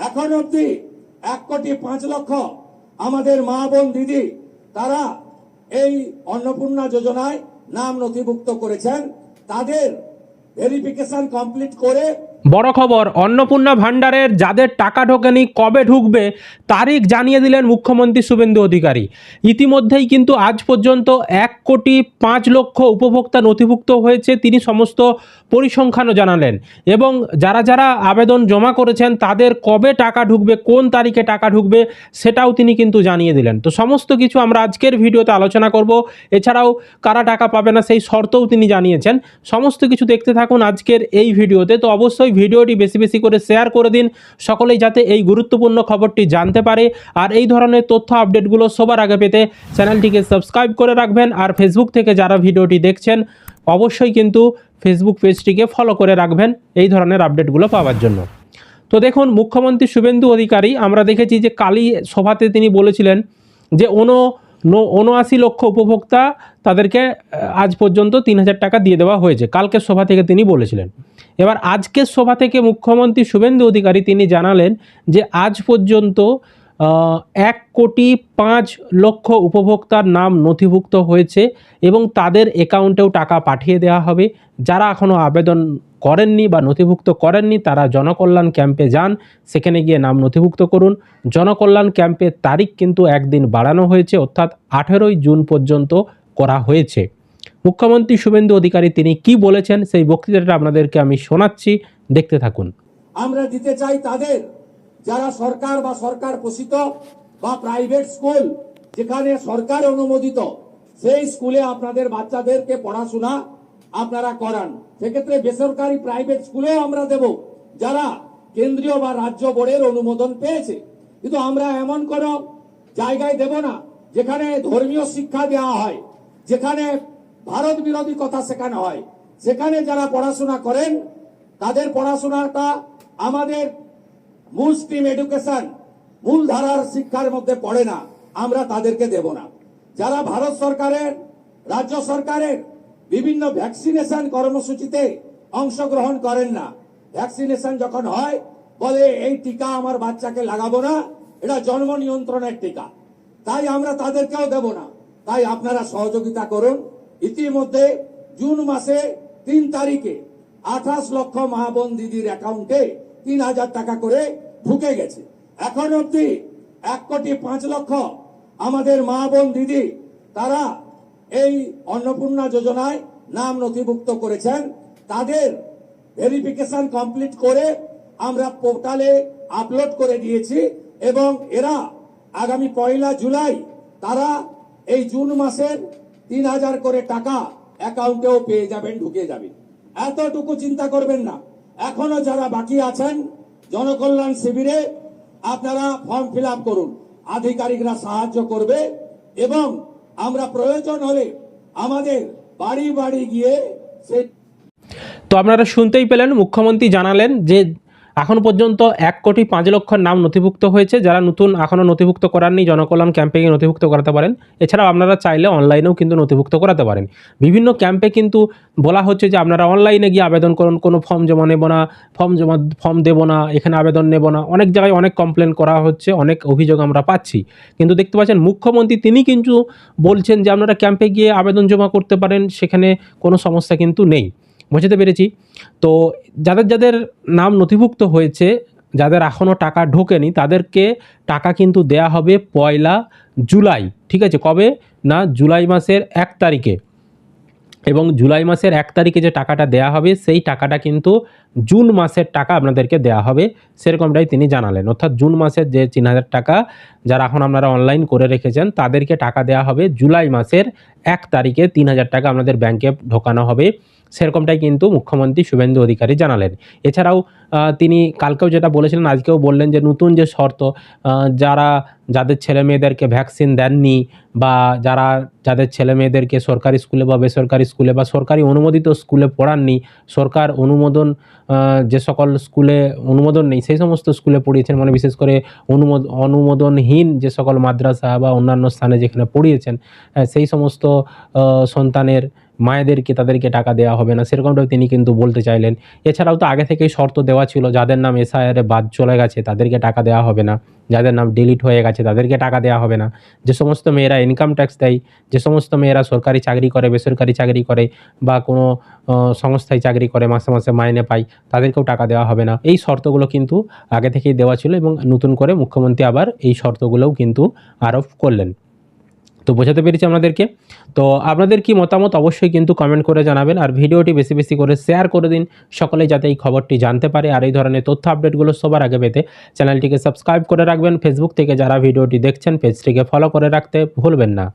এখন অবধি 1,05,00,000 আমাদের মা বোন দিদি তারা এই অন্নপূর্ণা যোজনায় নাম নথিভুক্ত করেছেন। তাদের ভেরিফিকেশন কমপ্লিট করে বড় খবর, অন্নপূর্ণা ভাণ্ডারের যাদের টাকা ঢোকেনি কবে ঢুকবে তারিখ জানিয়ে দিলেন মুখ্যমন্ত্রী শুভেন্দু অধিকারী। ইতিমধ্যেই কিন্তু আজ পর্যন্ত 1,05,00,000 উপভোক্তা নথিভুক্ত হয়েছে, তিনি সমস্ত পরিসংখ্যানও জানালেন। এবং যারা যারা আবেদন জমা করেছেন তাদের কবে টাকা ঢুকবে, কোন তারিখে টাকা ঢুকবে সেটাও তিনি কিন্তু জানিয়ে দিলেন। তো সমস্ত কিছু আমরা আজকের ভিডিওতে আলোচনা করব। এছাড়াও কারা টাকা পাবে না সেই শর্তও তিনি জানিয়েছেন। সমস্ত কিছু দেখতে থাকুন আজকের এই ভিডিওতে। তো অবশ্যই ভিডিওটি বেশি বেশি করে শেয়ার করে দিন, সকলেই যাতে এই গুরুত্বপূর্ণ খবরটি জানতে পারে। আর এই ধরনের তথ্য আপডেটগুলো সবার আগে পেতে চ্যানেলটিকে সাবস্ক্রাইব করে রাখবেন। আর ফেসবুক থেকে যারা ভিডিওটি দেখছেন অবশ্যই কিন্তু ফেসবুক পেজটিকে ফলো করে রাখবেন এই ধরনের আপডেটগুলো পাওয়ার জন্য। তো দেখুন, মুখ্যমন্ত্রী শুভেন্দু অধিকারী আমরা দেখেছি যে কালী সভাতে তিনি বলেছিলেন যে 79 লক্ষ উপভোক্তা তাদেরকে আজ পর্যন্ত 3,000 টাকা দিয়ে দেওয়া হয়েছে। কালকের সভা থেকে তিনি বলেছিলেন। এবার আজকের সভা থেকে মুখ্যমন্ত্রী শুভেন্দু অধিকারী তিনি জানালেন যে আজ পর্যন্ত 1,05,00,000 উপভোক্তার নাম নথিভুক্ত হয়েছে এবং তাদের অ্যাকাউন্টেও টাকা পাঠিয়ে দেওয়া হবে। যারা এখনও আবেদন করেননি বা নথিভুক্ত করেননি তারা জনকল্যাণ ক্যাম্পে যান, সেখানে গিয়ে নাম নথিভুক্ত করুন। জনকল্যাণ ক্যাম্পের তারিখ কিন্তু একদিন বাড়ানো হয়েছে, অর্থাৎ 18ই জুন পর্যন্ত করা হয়েছে। মুখ্যমন্ত্রী শুভেন্দু অধিকারী তিনি কি বলেছেন সেই বক্তৃতাটা আপনাদেরকে আমি শোনাচ্ছি, দেখতে থাকুন। আমরা দিতে চাই তাদের যারা সরকার বা সরকার পোষিত বা প্রাইভেট স্কুল যেখানে সরকার অনুমোদিত সেই স্কুলে আপনাদের বাচ্চাদেরকে পড়াশোনা আপনারা করান। সেক্ষেত্রে বেসরকারি প্রাইভেট স্কুলেও আমরা দেব যারা কেন্দ্রীয় বা রাজ্য বোর্ডের অনুমোদন পেয়েছে। কিন্তু আমরা এমন কোন জায়গায় দেব না যেখানে ধর্মীয় শিক্ষা দেওয়া হয়, যেখানে ভারত বিরোধী কথা শেখানো হয়। সেখানে যারা পড়াশোনা করেন তাদের পড়াশোনাটা আমাদের মূল স্ট্রিম এডুকেশন মূল ধারার শিক্ষার মধ্যে পড়ে না, আমরা তাদেরকে দেব না। যারা ভারত সরকারের রাজ্য সরকারের বিভিন্ন ভ্যাকসিনেশন কর্মসূচিতে অংশগ্রহণ করেন না, ভ্যাকসিনেশন যখন হয় বলে এই টিকা আমার বাচ্চাকে লাগাবো না, এটা জন্ম নিয়ন্ত্রণের টিকা, তাই আমরা তাদেরকেও দেব না। তাই আপনারা সহযোগিতা করুন। ইতিমধ্যে জুন মাসে 3 তারিখে 28 লক্ষ মা বোন দিদির অ্যাকাউন্টে 3,000 টাকা করে ঢুকে গেছে। এখন অবধি 1,05,00,000 আমাদের মা বোন দিদি তারা এই অন্নপূর্ণা যোজনায় নাম নথিভুক্ত করেছেন। তাদের ভেরিফিকেশন কমপ্লিট করে আমরা পোর্টালে আপলোড করে দিয়েছি এবং এরা আগামী 1 জুলাই তারা এই জুন মাসের 3,000 করে টাকা অ্যাকাউন্টেও পেয়ে যাবেন, ঢুকে যাবে। এতটুকু চিন্তা করবেন না। এখনো যারা বাকি আছেন জনকল্যাণ শিবিরে আপনারা ফর্ম ফিল আপ করুন, আধিকারিকরা সাহায্য করবে এবং আমরা প্রয়োজন হলে আমাদের বাড়ি বাড়ি গিয়ে তো আপনারা শুনতেই পেলেন, মুখ্যমন্ত্রী জানালেন যে এখন পর্যন্ত 1,05,00,000 নাম নথিভুক্ত হয়েছে। যারা নতুন এখনও নথিভুক্ত করাননি জনকল্যাণ ক্যাম্পে গিয়ে নথিভুক্ত করাতে পারেন। এছাড়াও আপনারা চাইলে অনলাইনেও কিন্তু নথিভুক্ত করাতে পারেন। বিভিন্ন ক্যাম্পে কিন্তু বলা হচ্ছে যে আপনারা অনলাইনে গিয়ে আবেদন করুন, কোনো ফর্ম জমা নেব না, ফর্ম দেবো না, এখানে আবেদন নেব না। অনেক জায়গায় অনেক কমপ্লেন করা হচ্ছে, অনেক অভিযোগ আমরা পাচ্ছি। কিন্তু দেখতে পাচ্ছেন মুখ্যমন্ত্রী তিনি কিন্তু বলছেন যে আপনারা ক্যাম্পে গিয়ে আবেদন জমা করতে পারেন, সেখানে কোনো সমস্যা কিন্তু নেই। বুঝতে পেরেছি। তো যাদের যাদের নাম নথিভুক্ত হয়েছে, যাদের এখনও টাকা ঢোকেনি তাদেরকে টাকা কিন্তু দেয়া হবে 1 জুলাই। ঠিক আছে, কবে না, জুলাই মাসের 1 তারিখে। এবং জুলাই মাসের 1 তারিখে যে টাকাটা দেয়া হবে সেই টাকাটা কিন্তু জুন মাসের টাকা আপনাদেরকে দেয়া হবে, সেরকমটাই তিনি জানালেন। অর্থাৎ জুন মাসের যে 3,000 টাকা যারা এখন আপনারা অনলাইন করে রেখেছেন তাদেরকে টাকা দেয়া হবে জুলাই মাসের 1 তারিখে। 3,000 টাকা আপনাদের ব্যাংকে ঢোকানো হবে, সেরকমটাই কিন্তু মুখ্যমন্ত্রী শুভেন্দু অধিকারী জানালেন। এছাড়াও তিনি কালকেও যেটা বলেছিলেন আজকেও বললেন যে নতুন যে শর্ত, যাদের ছেলে মেয়েদেরকে ভ্যাকসিন দেননি বা যাদের ছেলে মেয়েদেরকে সরকারি স্কুলে বা বেসরকারি স্কুলে বা সরকারি অনুমোদিত স্কুলে পড়াননি, সরকার অনুমোদন যে সকল স্কুলে অনুমোদন নেই সেই সমস্ত স্কুলে পড়িয়েছেন, মানে বিশেষ করে অনুমোদনহীন যে সকল মাদ্রাসা বা অন্যান্য স্থানে যেখানে পড়িয়েছেন সেই সমস্ত সন্তানের মায়েদেরকে তাদেরকে টাকা দেওয়া হবে না, সেরকমটাও তিনি কিন্তু বলতে চাইলেন। এছাড়াও তো আগে থেকেই শর্ত দেওয়া ছিল, যাদের নাম এসআইআরে বাদ চলে গেছে তাদেরকে টাকা দেওয়া হবে না, যাদের নাম ডিলিট হয়ে গেছে তাদেরকে টাকা দেওয়া হবে না। যে সমস্ত মেয়েরা ইনকাম ট্যাক্স দেয়, যে সমস্ত মেয়েরা সরকারি চাকরি করে, বেসরকারি চাকরি করে বা কোনো সংস্থায় চাকরি করে, মাসে মাসে মাইনে পায়, তাদেরকেও টাকা দেওয়া হবে না। এই শর্তগুলো কিন্তু আগে থেকেই দেওয়া ছিল এবং নতুন করে মুখ্যমন্ত্রী আবার এই শর্তগুলোও কিন্তু আরোপ করলেন। তো বোঝাতে পেরেছি আপনাদেরকে। তো আপনাদের কি মতামত অবশ্যই কিন্তু কমেন্ট করে জানাবেন, আর ভিডিওটি বেশি বেশি করে শেয়ার করে দিন সকলেই, যাতে এই খবরটি জানতে পারে। আর এই ধরনের তথ্য আপডেটগুলো সবার আগে পেতে চ্যানেলটিকে সাবস্ক্রাইব করে রাখবেন। ফেসবুক থেকে যারা ভিডিওটি দেখছেন পেজটিকে ফলো করে রাখতে ভুলবেন না।